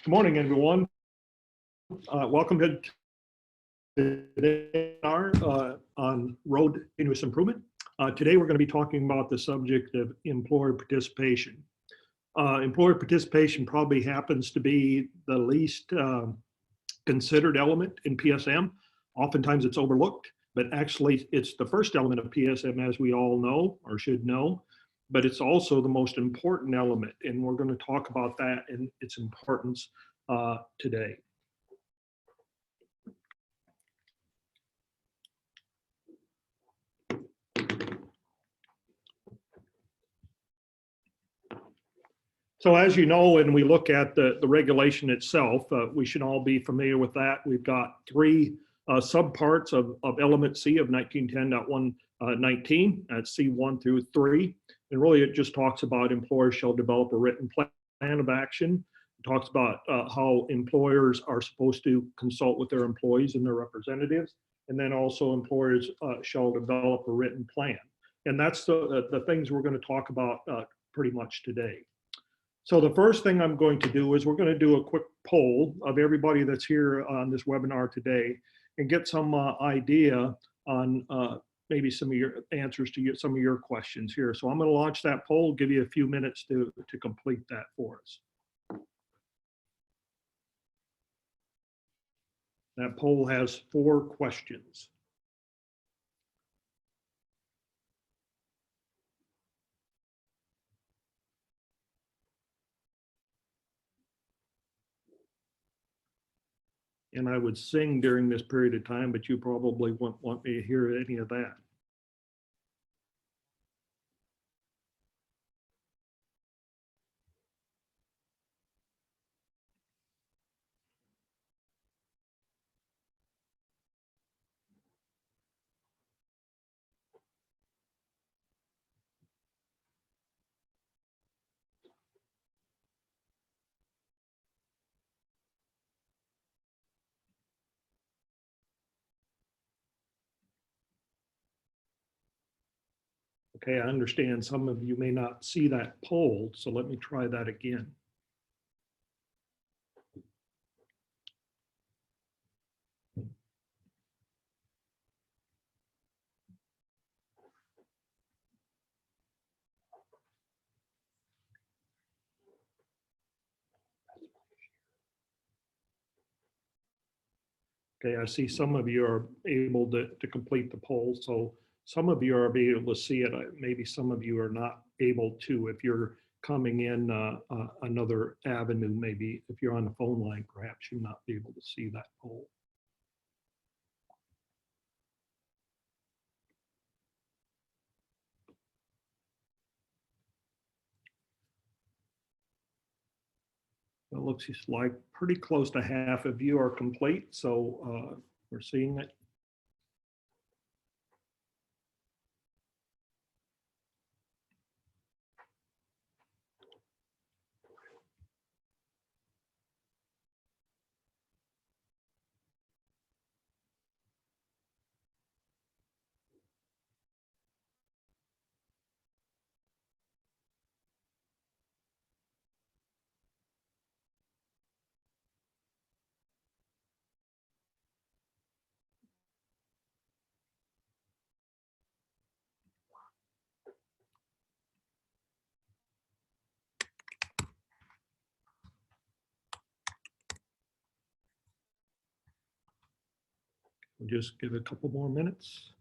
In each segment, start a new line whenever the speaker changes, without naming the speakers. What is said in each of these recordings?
Good morning, everyone. Welcome to today's webinar on road continuous improvement. Today, we're going to be talking about the subject of employer participation. Employer participation probably happens to be the least considered element in PSM. Oftentimes it's overlooked, but actually it's the first element of PSM, as we all know or should know, but it's also the most important element, and we're going to talk about that and its importance today. So as you know, when we look at the regulation itself, we should all be familiar with that. We've got three subparts of element C of 1910.119, that's C1 through 3. And really it just talks about employers shall develop a written plan of action. It talks about how employers are supposed to consult with their employees and their representatives. And then also employers shall develop a written plan. And that's the things we're going to talk about pretty much today. So the first thing I'm going to do is we're going to do a quick poll of everybody that's here on this webinar today and get some idea on maybe some of your answers to some of your questions here. So I'm going to launch that poll, give you a few minutes to complete that for us. That poll has 4 questions. And I would sing during this period of time, but you probably won't want me to hear any of that. Okay, I understand some of you may not see that poll, so let me try that again. Okay, I see some of you are able to complete the poll, so some of you are able to see it. Maybe some of you are not able to. If you're coming in another avenue, maybe if you're on the phone line, perhaps you'll not be able to see that poll. It looks like pretty close to half of you are complete, so we're seeing it. We'll just give it a couple more minutes.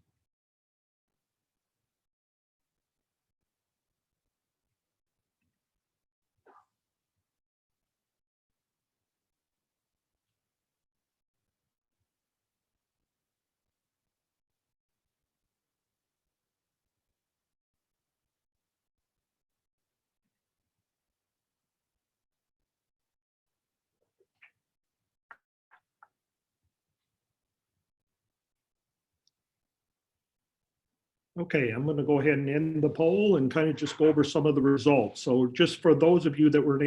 Okay, I'm going to go ahead and end the poll and kind of just go over some of the results. So just for those of you that were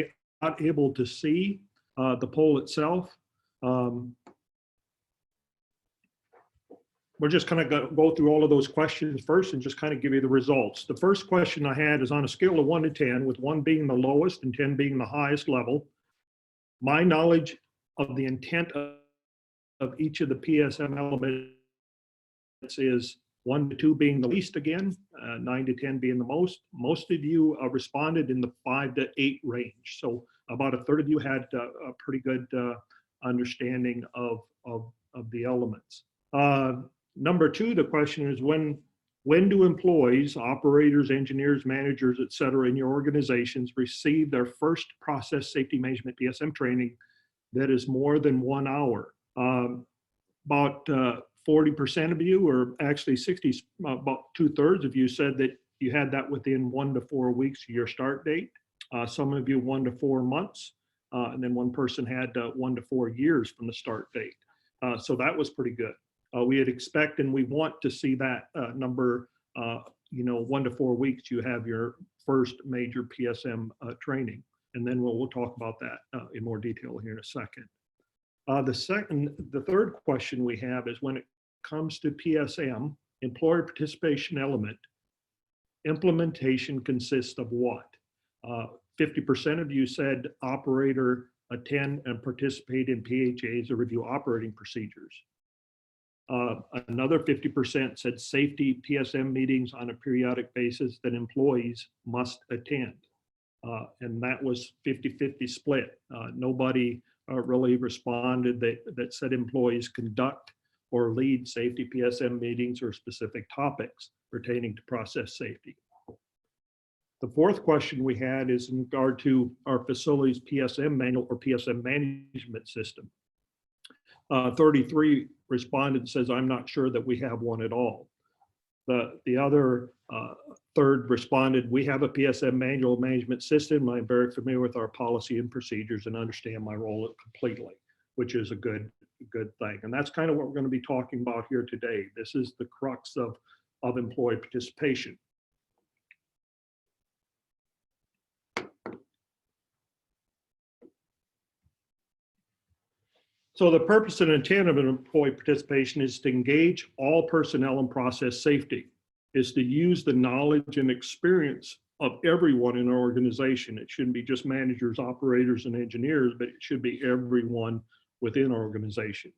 not able to see the poll itself, we're just kind of go through all of those questions first and just kind of give you the results. The first question I had is on a scale of 1 to 10, with 1 being the lowest and 10 being the highest level. My knowledge of the intent of each of the PSM elements is 1 to 2 being the least again, 9 to 10 being the most. Most of you responded in the 5 to 8 range. So about a third of you had a pretty good understanding of the elements. Number 2, the question is when do employees, operators, engineers, managers, et cetera, in your organizations receive their first process safety management PSM training that is more than 1 hour? About 40% of you, or actually 60, about 2/3 of you said that you had that within 1 to 4 weeks of your start date. Some of you 1 to 4 months, and then one person had 1 to 4 years from the start date. So that was pretty good. We had expect and we want to see that number, 1 to 4 weeks, you have your first major PSM training. And then we'll talk about that in more detail here in a second. The third question we have is when it comes to PSM, employer participation element, implementation consists of what? 50% of you said operator attend and participate in PHAs or review operating procedures. Another 50% said safety PSM meetings on a periodic basis that employees must attend. And that was 50-50 split. Nobody really responded that said employees conduct or lead safety PSM meetings or specific topics pertaining to process safety. The fourth question we had is in regard to our facility's PSM manual or PSM management system. 33 responded and says, I'm not sure that we have one at all. The other third responded, we have a PSM manual management system. I'm very familiar with our policy and procedures and understand my role completely, which is a good thing. And that's kind of what we're going to be talking about here today. This is the crux of employee participation. So the purpose and intent of an employee participation is to engage all personnel in process safety, is to use the knowledge and experience of everyone in our organization. It shouldn't be just managers, operators, and engineers, but it should be everyone within our organization.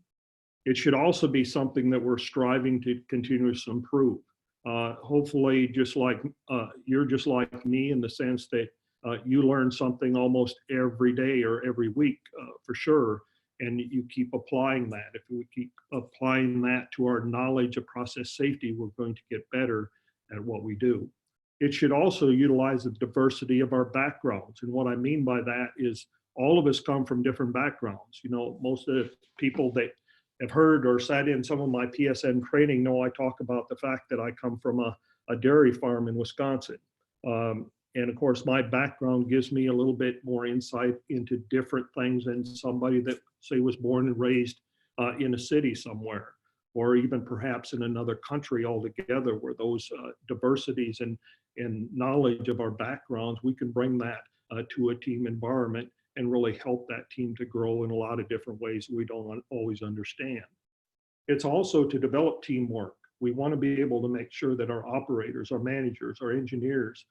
It should also be something that we're striving to continuously improve. Hopefully, you're just like me in the sense that you learn something almost every day or every week for sure. And you keep applying that. If we keep applying that to our knowledge of process safety, we're going to get better at what we do. It should also utilize the diversity of our backgrounds. And what I mean by that is all of us come from different backgrounds. Most of the people that have heard or sat in some of my PSM training know I talk about the fact that I come from a dairy farm in Wisconsin. And of course, my background gives me a little bit more insight into different things than somebody that, say, was born and raised in a city somewhere, or even perhaps in another country altogether, where those diversities and knowledge of our backgrounds, we can bring that to a team environment and really help that team to grow in a lot of different ways we don't always understand. It's also to develop teamwork. We want to be able to make sure that our operators, our managers, our engineers,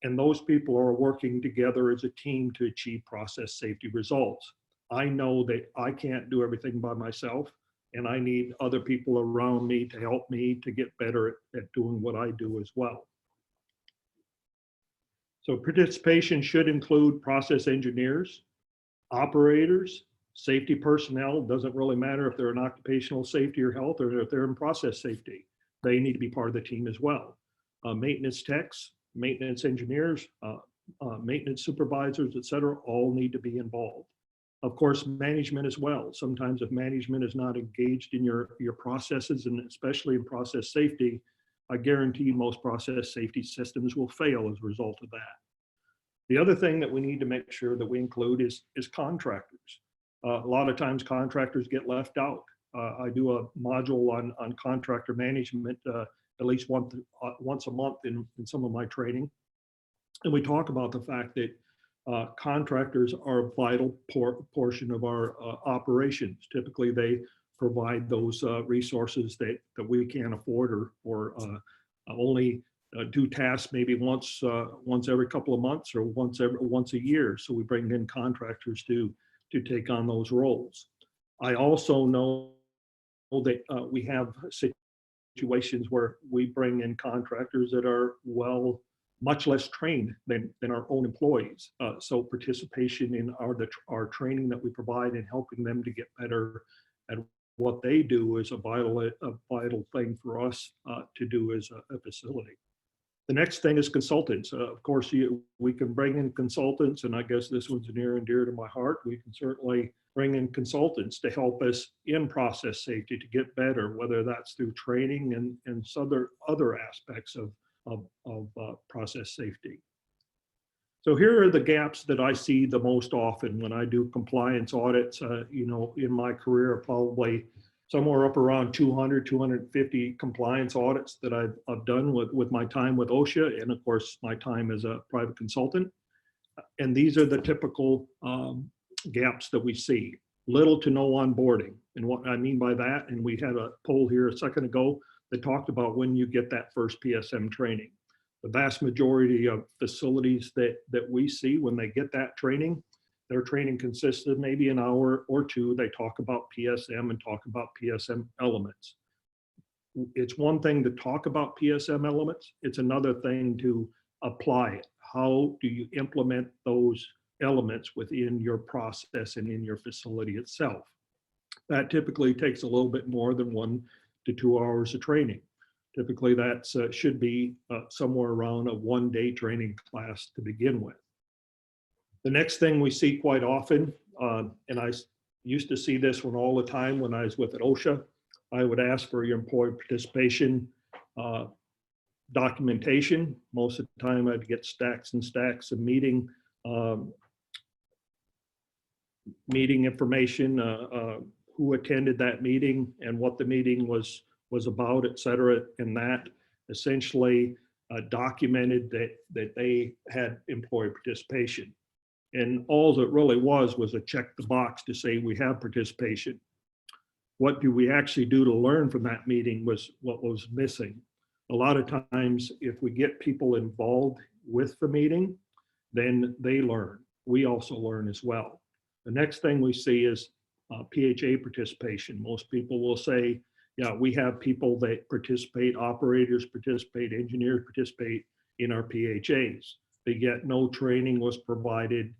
and those people are working together as a team to achieve process safety results. I know that I can't do everything by myself, and I need other people around me to help me to get better at doing what I do as well. So participation should include process engineers, operators, safety personnel. It doesn't really matter if they're in occupational safety or health or if they're in process safety. They need to be part of the team as well. Maintenance techs, maintenance engineers, maintenance supervisors, et cetera, all need to be involved. Of course, management as well. Sometimes if management is not engaged in your processes, and especially in process safety, I guarantee most process safety systems will fail as a result of that. The other thing that we need to make sure that we include is contractors. A lot of times contractors get left out. I do a module on contractor management at least once a month in some of my training. And we talk about the fact that contractors are a vital portion of our operations. Typically, they provide those resources that we can't afford or only do tasks maybe once every couple of months or once a year. So we bring in contractors to to take on those roles. I also know that we have situations where we bring in contractors that are much less trained than our own employees. So participation in our training that we provide and helping them to get better at what they do is a vital thing for us to do as a facility. The next thing is consultants. Of course, we can bring in consultants, and I guess this one's near and dear to my heart. We can certainly bring in consultants to help us in process safety to get better, whether that's through training and other aspects of process safety. So here are the gaps that I see the most often when I do compliance audits. In my career, probably somewhere up around 200, 250 compliance audits that I've done with my time with OSHA and of course my time as a private consultant. And these are the typical gaps that we see. Little to no onboarding. And what I mean by that, and we had a poll here a second ago that talked about when you get that first PSM training. The vast majority of facilities that we see when they get that training, their training consists of maybe an hour or two. They talk about PSM and talk about PSM elements. It's one thing to talk about PSM elements. It's another thing to apply it. How do you implement those elements within your process and in your facility itself? That typically takes a little bit more than 1 to 2 hours of training. Typically that should be somewhere around a one-day training class to begin with. The next thing we see quite often, and I used to see this one all the time when I was with OSHA, I would ask for your employee participation documentation. Most of the time I'd get stacks and stacks of meeting information, who attended that meeting and what the meeting was about, et cetera, and that essentially documented that they had employee participation. And all it really was a check the box to say we have participation. What do we actually do to learn from that meeting was what was missing. A lot of times, if we get people involved with the meeting, then they learn. We also learn as well. The next thing we see is PHA participation. Most people will say, yeah, we have people that participate, operators participate, engineers participate in our PHAs. But yet no training was provided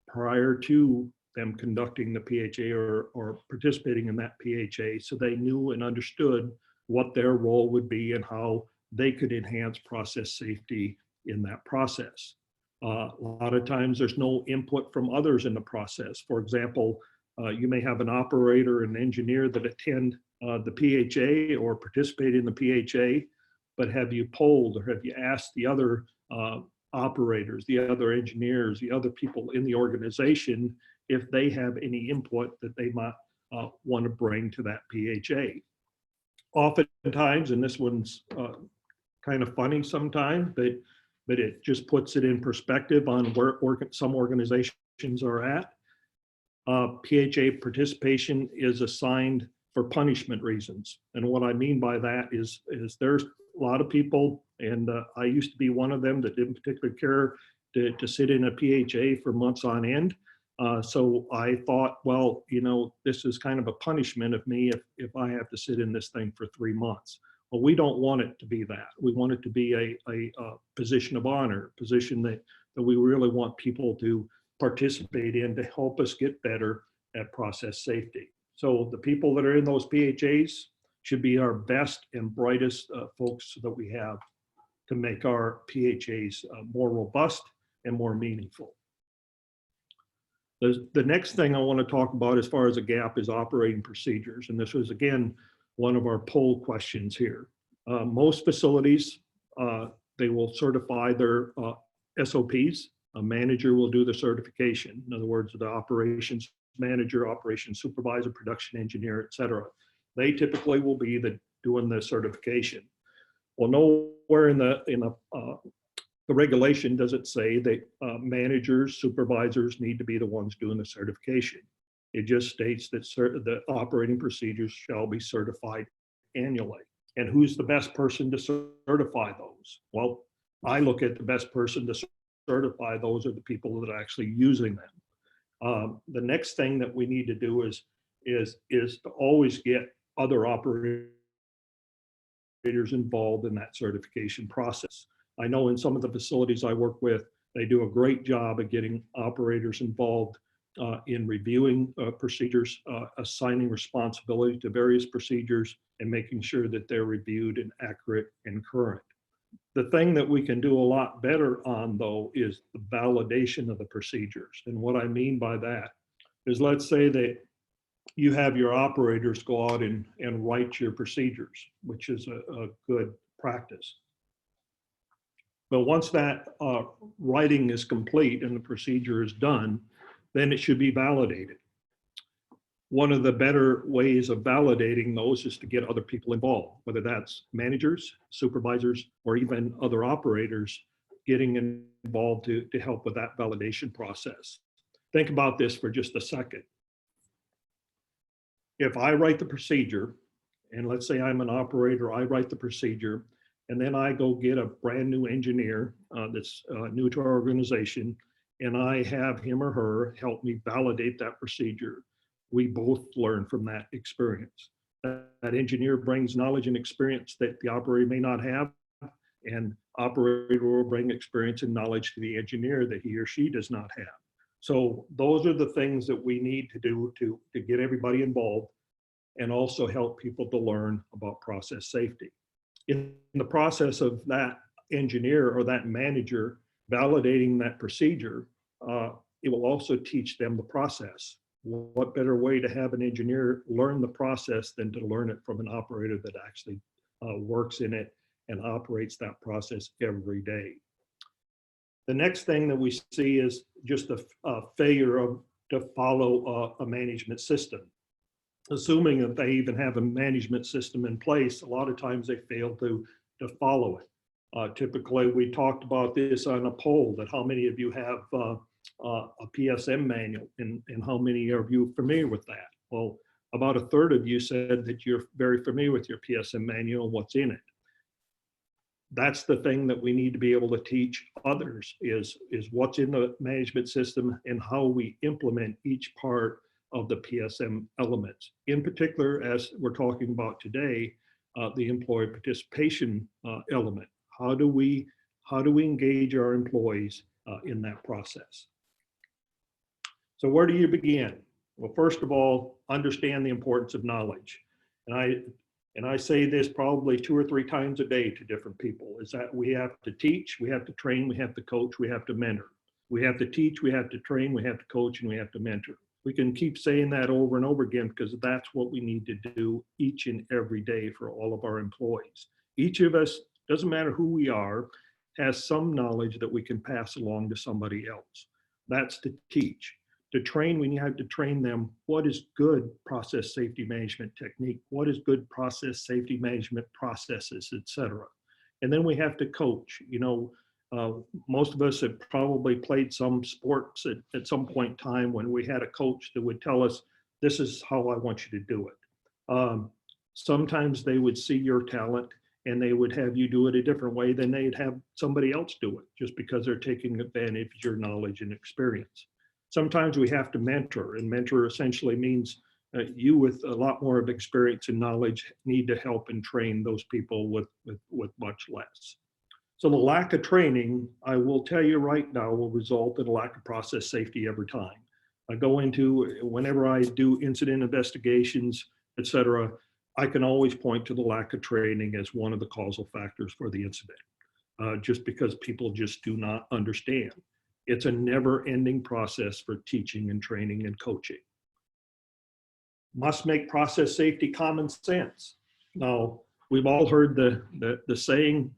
prior to them conducting the PHA or participating in that PHA, so they knew and understood what their role would be and how they could enhance process safety in that process. A lot of times there's no input from others in the process. For example, you may have an operator and engineer that attend the PHA or participate in the PHA, but have you polled or have you asked the other operators, the other engineers, the other people in the organization if they have any input that they might want to bring to that PHA? Oftentimes, and this one's kind of funny sometimes, but it just puts it in perspective on where some organizations are at. PHA participation is assigned for punishment reasons. And what I mean by that is there's a lot of people, and I used to be one of them that didn't particularly care to sit in a PHA for months on end. So I thought, well, this is kind of a punishment of me if I have to sit in this thing for 3 months. Well, we don't want it to be that. We want it to be a position of honor, a position that we really want people to participate in to help us get better at process safety. So the people that are in those PHAs should be our best and brightest folks that we have to make our PHAs more robust and more meaningful. The next thing I want to talk about as far as a gap is operating procedures. And this was, again, one of our poll questions here. Most facilities, they will certify their SOPs. A manager will do the certification. In other words, the operations manager, operations supervisor, production engineer, et cetera. They typically will be doing the certification. Well, nowhere in the regulation does it say that managers, supervisors need to be the ones doing the certification. It just states that the operating procedures shall be certified annually. And who's the best person to certify those? Well, I look at the best person to certify those are the people that are actually using them. The next thing that we need to do is to always get other operators involved in that certification process. I know in some of the facilities I work with, they do a great job of getting operators involved in reviewing procedures, assigning responsibility to various procedures, and making sure that they're reviewed and accurate and current. The thing that we can do a lot better on, though, is the validation of the procedures. And what I mean by that is, let's say that you have your operators go out and write your procedures, which is a good practice. But once that writing is complete and the procedure is done, then it should be validated. One of the better ways of validating those is to get other people involved, whether that's managers, supervisors, or even other operators getting involved to help with that validation process. Think about this for just a second. If I write the procedure, and let's say I'm an operator, I write the procedure, and then I go get a brand new engineer that's new to our organization, and I have him or her help me validate that procedure. We both learn from that experience. That engineer brings knowledge and experience that the operator may not have, and operator will bring experience and knowledge to the engineer that he or she does not have. So those are the things that we need to do to get everybody involved and also help people to learn about process safety. In the process of that engineer or that manager validating that procedure, it will also teach them the process. What better way to have an engineer learn the process than to learn it from an operator that actually works in it and operates that process every day. The next thing that we see is just a failure to follow a management system. Assuming that they even have a management system in place, a lot of times they fail to follow it. Typically, we talked about this on a poll, that how many of you have a PSM manual, and how many of you are familiar with that? Well, about a third of you said that you're very familiar with your PSM manual and what's in it. That's the thing that we need to be able to teach others is what's in the management system and how we implement each part of the PSM elements. In particular, as we're talking about today, the employee participation element. How do we engage our employees in that process? So where do you begin? Well, first of all, understand the importance of knowledge. And I say this probably 2 or 3 times a day to different people, is that we have to teach, we have to train, we have to coach, we have to mentor. We have to teach, we have to train, we have to coach, and we have to mentor. We can keep saying that over and over again because that's what we need to do each and every day for all of our employees. Each of us, doesn't matter who we are, has some knowledge that we can pass along to somebody else. That's to teach. To train, we have to train them what is good process safety management technique, what is good process safety management processes, etc. And then we have to coach. You know, most of us have probably played some sports at some point in time when we had a coach that would tell us, this is how I want you to do it. Sometimes they would see your talent and they would have you do it a different way than they'd have somebody else do it, just because they're taking advantage of your knowledge and experience. Sometimes we have to mentor, and mentor essentially means you with a lot more of experience and knowledge need to help and train those people with much less. So the lack of training, I will tell you right now, will result in a lack of process safety every time. I go into, whenever I do incident investigations, etc., I can always point to the lack of training as one of the causal factors for the incident, just because people just do not understand. It's a never-ending process for teaching and training and coaching. Must make process safety common sense. Now, we've all heard the saying,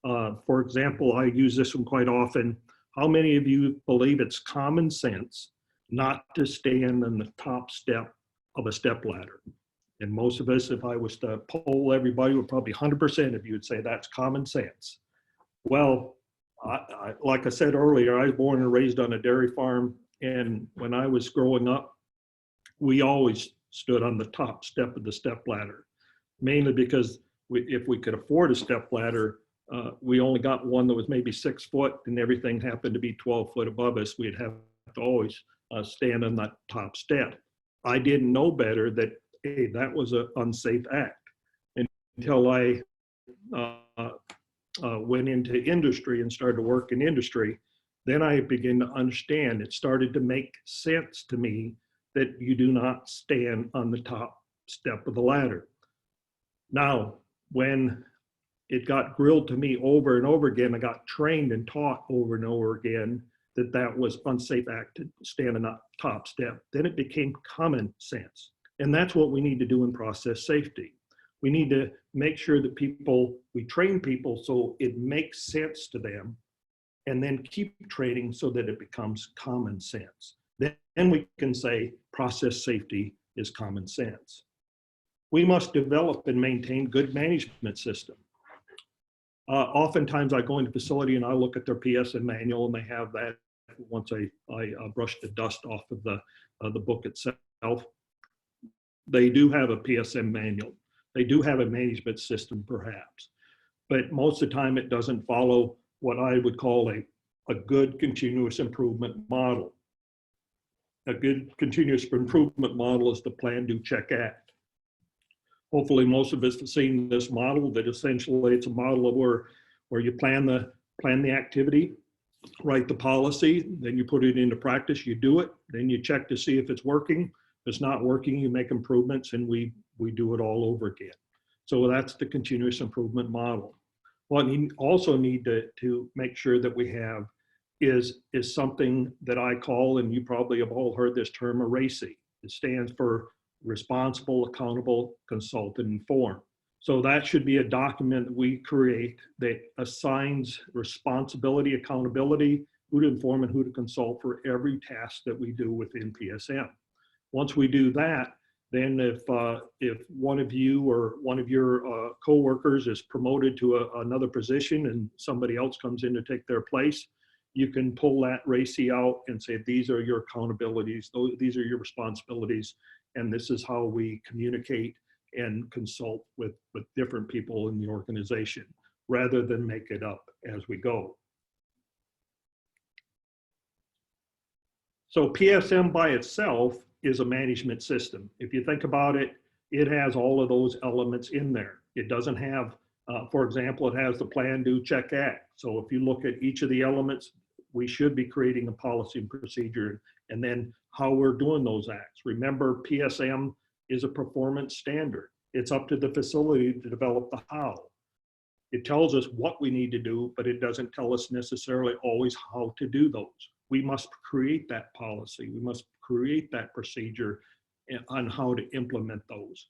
for example, I use this one quite often. How many of you believe it's common sense not to stand on the top step of a step ladder? And most of us, if I was to poll everybody, would probably 100% of you would say that's common sense. Well, like I said earlier, I was born and raised on a dairy farm. And when I was growing up, we always stood on the top step of the step ladder, mainly because if we could afford a step ladder, we only got one that was maybe 6 foot and everything happened to be 12 foot above us. We'd have to always stand on that top step. I didn't know better that, hey, that was an unsafe act until I went into industry and started to work in industry. Then I began to understand, it started to make sense to me that you do not stand on the top step of the ladder. Now, when it got grilled to me over and over again, I got trained and taught over and over again that that was unsafe act to stand on that top step. Then it became common sense. And that's what we need to do in process safety. We need to make sure that we train people so it makes sense to them, and then keep training so that it becomes common sense. Then we can say process safety is common sense. We must develop and maintain good management system. Oftentimes I go into a facility and I look at their PSM manual, and they have that. Once I brush the dust off of the book itself, they do have a PSM manual. They do have a management system perhaps, but most of the time it doesn't follow what I would call a good continuous improvement model. A good continuous improvement model is the plan, do, check, act. Hopefully most of us have seen this model, that essentially it's a model of where you plan the activity, write the policy, then you put it into practice, you do it, then you check to see if it's working. If it's not working, you make improvements, and we do it all over again. So that's the continuous improvement model. What we also need to make sure that we have is something that I call, and you probably have all heard this term, a RACI. It stands for Responsible, Accountable, Consult, and Inform. So that should be a document that we create that assigns responsibility, accountability, who to inform and who to consult for every task that we do within PSM. Once we do that, then if one of you or one of your coworkers is promoted to another position and somebody else comes in to take their place, you can pull that RACI out and say, these are your accountabilities, these are your responsibilities, and this is how we communicate and consult with different people in the organization, rather than make it up as we go. So PSM by itself is a management system. If you think about it, it has all of those elements in there. It doesn't have, for example, it has the plan, do, check, act. So if you look at each of the elements, we should be creating a policy and procedure, and then how we're doing those acts. Remember, PSM is a performance standard. It's up to the facility to develop the how. It tells us what we need to do, but it doesn't tell us necessarily always how to do those. We must create that policy. We must create that procedure on how to implement those.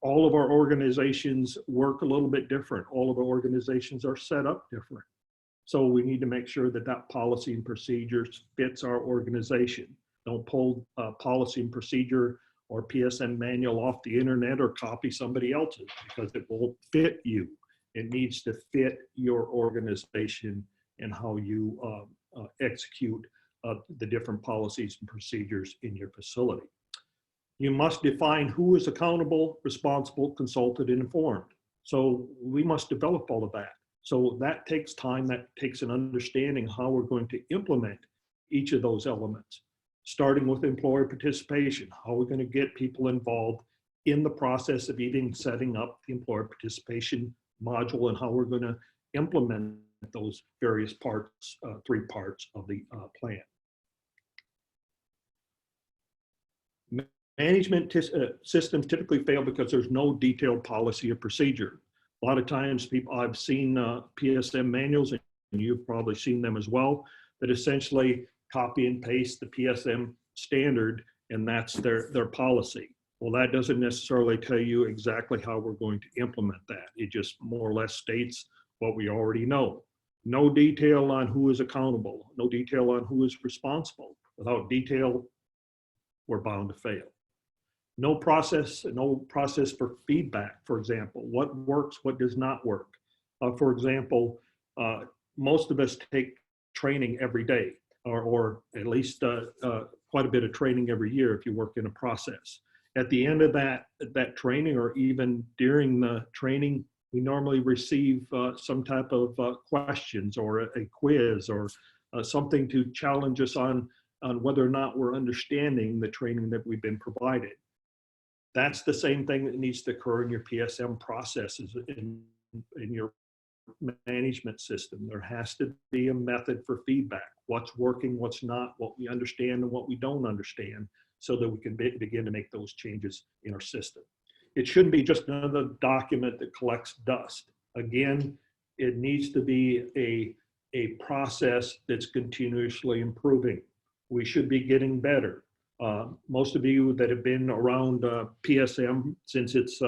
All of our organizations work a little bit different. All of our organizations are set up different. So we need to make sure that that policy and procedures fits our organization. Don't pull policy and procedure or PSM manual off the internet or copy somebody else's, because it won't fit you. It needs to fit your organization and how you execute the different policies and procedures in your facility. You must define who is accountable, responsible, consulted, and informed. So we must develop all of that. So that takes time, that takes an understanding how we're going to implement each of those elements, starting with employer participation. How are we going to get people involved in the process of even setting up the employer participation module, and how we're going to implement those various parts, 3 parts of the plan. Management systems typically fail because there's no detailed policy or procedure. A lot of times I've seen PSM manuals, and you've probably seen them as well, that essentially copy and paste the PSM standard, and that's their policy. Well, that doesn't necessarily tell you exactly how we're going to implement that. It just more or less states what we already know. No detail on who is accountable, no detail on who is responsible. Without detail, we're bound to fail. No process for feedback, for example. What works, what does not work. For example, most of us take training every day, or at least quite a bit of training every year if you work in a process. At the end of that training, or even during the training, we normally receive some type of questions or a quiz, or something to challenge us on on whether or not we're understanding the training that we've been provided. That's the same thing that needs to occur in your PSM processes in your management system. There has to be a method for feedback. What's working, what's not, what we understand and what we don't understand, so that we can begin to make those changes in our system. It shouldn't be just another document that collects dust. Again, it needs to be a process that's continuously improving. We should be getting better. Most of you that have been around PSM since its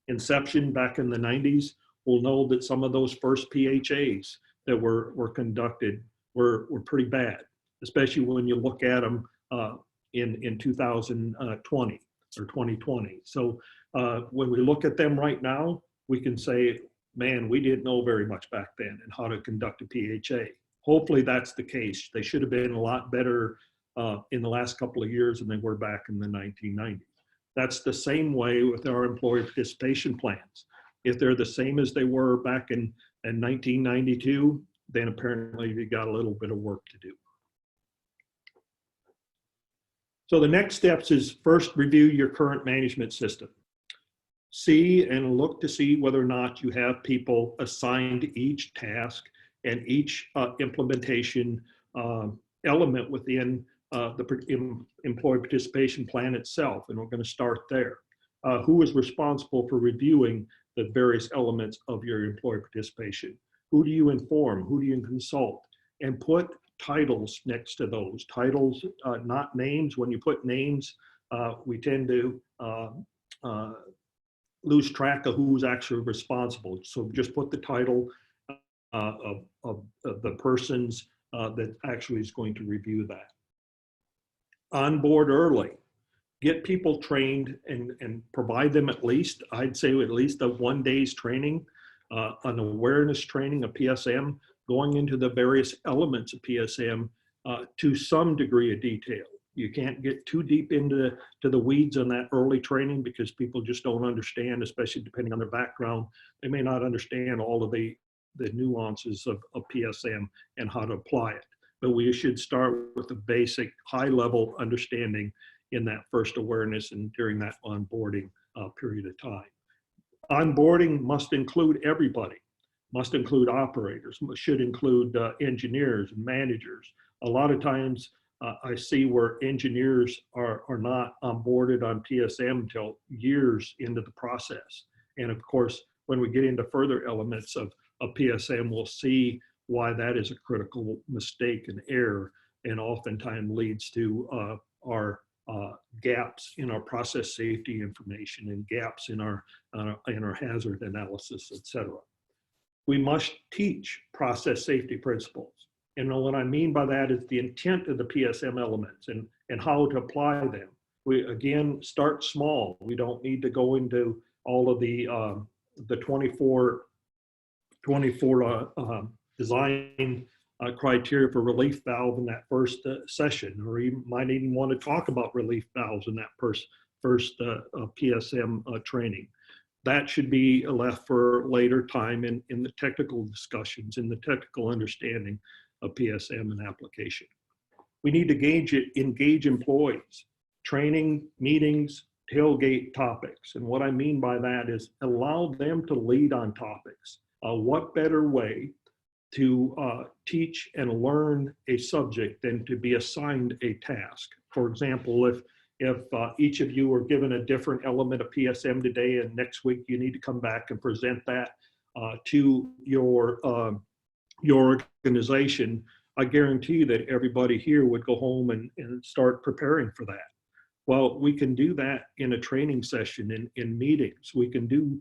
inception back in the 90s will know that some of those first PHAs that were conducted were pretty bad, especially when you look at them in 2020 or 2020. So when we look at them right now, we can say, man, we didn't know very much back then and how to conduct a PHA. Hopefully that's the case. They should have been a lot better in the last couple of years than they were back in the 1990s. That's the same way with our employee participation plans. If they're the same as they were back in 1992, then apparently you got a little bit of work to do. So the next steps is first review your current management system. See and look to see whether or not you have people assigned to each task and each implementation element within the employee participation plan itself. And we're going to start there. Who is responsible for reviewing the various elements of your employee participation? Who do you inform? Who do you consult? And put titles next to those. Titles, not names. When you put names, we tend to lose track of who's actually responsible. So just put the title of the persons that actually is going to review that. Onboard early. Get people trained and provide them at least, I'd say at least a 1 day's training, an awareness training of PSM, going into the various elements of PSM to some degree of detail. You can't get too deep into the weeds on that early training because people just don't understand, especially depending on their background. They may not understand all of the nuances of PSM and how to apply it. But we should start with a basic high-level understanding in that first awareness and during that onboarding period of time. Onboarding must include everybody, must include operators, should include engineers and managers. A lot of times I see where engineers are not onboarded on PSM until years into the process. And of course, when we get into further elements of PSM, we'll see why that is a critical mistake and error, and oftentimes leads to our gaps in our process safety information and gaps in our hazard analysis, etc. We must teach process safety principles. And what I mean by that is the intent of the PSM elements and how to apply them. We, again, start small. We don't need to go into all of the 24 design criteria for relief valve in that first session, or you might even want to talk about relief valves in that first PSM training. That should be left for later time in the technical discussions, in the technical understanding of PSM and application. We need to engage employees, training, meetings, tailgate topics. And what I mean by that is allow them to lead on topics. What better way to teach and learn a subject than to be assigned a task? For example, if each of you are given a different element of PSM today and next week you need to come back and present that to your organization, I guarantee that everybody here would go home and start preparing for that. Well, we can do that in a training session, in meetings. We can do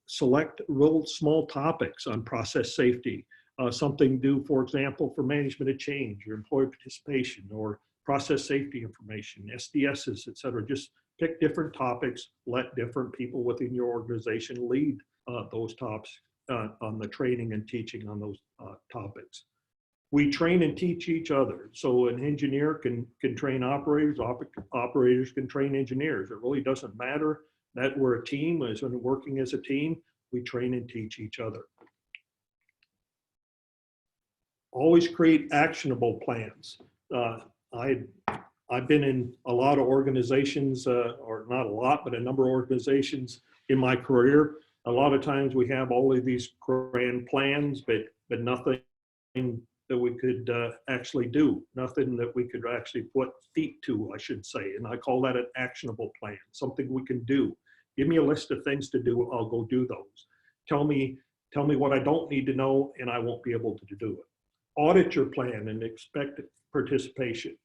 select real small topics on process safety, something due, for example, for management of change or employee participation or process safety information, SDSs, et cetera. Just pick different topics, let different people within your organization lead those topics on the training and teaching on those topics. We train and teach each other. So an engineer can train operators, operators can train engineers. It really doesn't matter that we're a team. As when working as a team, we train and teach each other. Always create actionable plans. I've been in a lot of organizations, or not a lot, but a number of organizations in my career. A lot of times we have all of these grand plans, but nothing that we could actually do, nothing that we could actually put feet to, I should say. And I call that an actionable plan, something we can do. Give me a list of things to do, I'll go do those. Tell me what I don't need to know, and I won't be able to do it. Audit your plan and expect participation.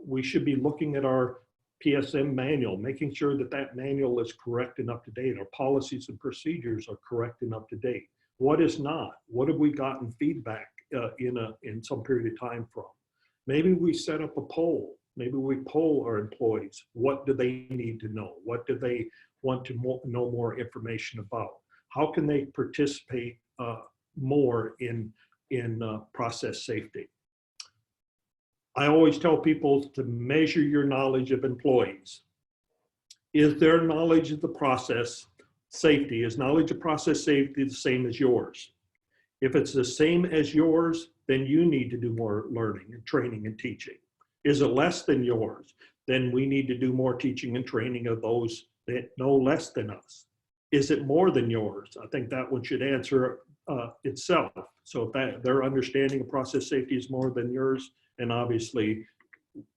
We should be looking at our PSM manual, making sure that that manual is correct and up to date. Our policies and procedures are correct and up to date. What is not? What have we gotten feedback in some period of time from? Maybe we set up a poll. Maybe we poll our employees. What do they need to know? What do they want to know more information about? How can they participate more in process safety? I always tell people to measure your knowledge of employees. Is their knowledge of the process safety, is knowledge of process safety the same as yours? If it's the same as yours, then you need to do more learning and training and teaching. Is it less than yours? Then we need to do more teaching and training of those that know less than us. Is it more than yours? I think that one should answer itself. So if their understanding of process safety is more than yours, and obviously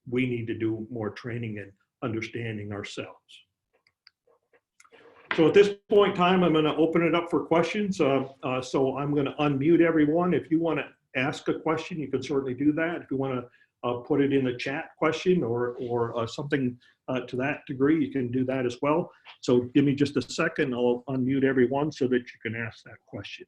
we need to do more training and understanding ourselves. So at this point in time, I'm going to open it up for questions. So I'm going to unmute everyone. If you want to ask a question, you can certainly do that. If you want to put it in the chat question or something to that degree, you can do that as well. So give me just a second. I'll unmute everyone so that you can ask that question.